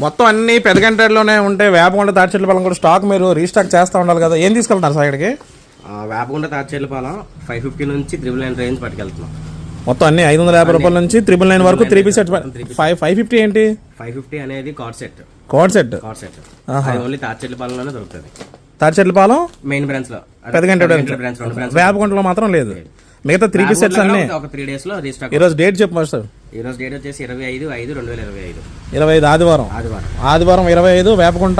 మొత్తం అన్ని పెదగంటలోనే ఉంటే వేపకొండ తాడిచెట్లపాలెం కూడా స్టాక్ మీరు రీస్టాక్ చేస్తూ ఉండాలి కదా, ఏం తీసుకెళ్తారు సార్ ఇక్కడికి? వేపకొండ తాడిచెట్లపాలెం 550 నుంచి 999 రేంజ్ పట్టుకెళ్తున్నాం. మొత్తం అన్ని 550 రూపాయల నుంచి 999 వరకు 3 పీస్ సెట్. 550 ఏంటి? 550 అనేది కార్డ్ సెట్. ఓన్లీ తాడిచెట్లపాలెంలోనే దొరుకుతుంది. తాడిచెట్లపాలెం మెయిన్ బ్రాంచ్ లో, పెదగంట వేపకొండలో మాత్రం లేదు. మిగతా 3 పీస్ సెట్స్ అన్ని ఒక 3 days లో రీస్టాక్. ఈ రోజు డేట్ చెప్పు సార్. ఈ రోజు డేట్ వచ్చేసి 25/5/2025. 25 ఆదివారం 25 వేపకుంట.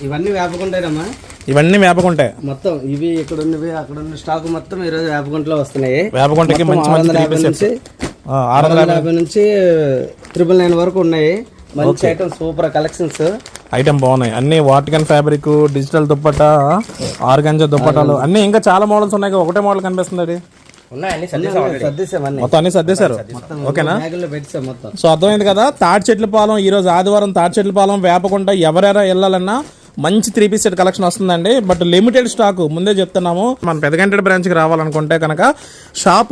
ఇవన్నీ వేపకుంటారమ్మా, ఇవన్నీ వేపకుంటాయి మొత్తం. ఇవి ఇక్కడ ఉన్నవి అక్కడ ఉన్న స్టాక్ మొత్తం ఈ రోజు వేపకుంటలో వస్తున్నాయి. వేపకుంటకి మంచి 650 నుంచి 999 వరకు ఉన్నాయి. మంచి ఐటమ్, సూపర్ కలెక్షన్స్ ఐటమ్ బాగున్నాయి అన్ని. Vatican fabric, digital dupatta, organza దుప్పటాలు అన్ని. ఇంకా చాలా మోడల్స్ ఉన్నాయి. ఒకటే మోడల్ కనిపిస్తుంది అది. మొత్తం అన్ని సర్దేశారు. ఓకేనా? సో అర్థమైంది కదా. తాడిచెట్లపాలెం ఈ రోజు ఆదివారం తాడిచెట్లపాలెం వేపకుంట ఎవరెవరా వెళ్ళాలన్నా మంచి 3 పీస్ సెట్ కలెక్షన్ వస్తుందండి. బట్ లిమిటెడ్ స్టాక్ ముందే చెప్తున్నాము. మన పెదగంట బ్రాంచ్కి రావాలనుకుంటే కనుక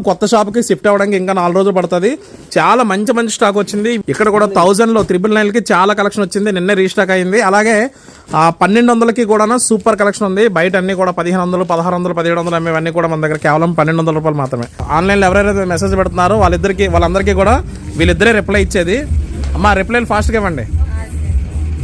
కొత్త షాప్కి షిఫ్ట్ అవ్వడానికి ఇంకా 4 రోజులు పడుతుంది. చాలా మంచి స్టాక్ వచ్చింది. ఇక్కడ కూడా 1000లో 999కి చాలా కలెక్షన్ వచ్చింది. నిన్నే రీస్టాక్ అయింది. అలాగే 1200కి కూడా సూపర్ కలెక్షన్ ఉంది. బయట అన్ని కూడా 1500, 1600, 1700 అమ్మేవన్నీ కూడా మన దగ్గర కేవలం 1200 రూపాయలు మాత్రమే. ఆన్లైన్లో ఎవరైతే మెసేజ్ పెడుతున్నారో వాళ్ళందరికీ కూడా వీళ్ళిద్దరే రిప్లై ఇచ్చేది. అమ్మా రిప్లైలు ఫాస్ట్గా ఇవ్వండి.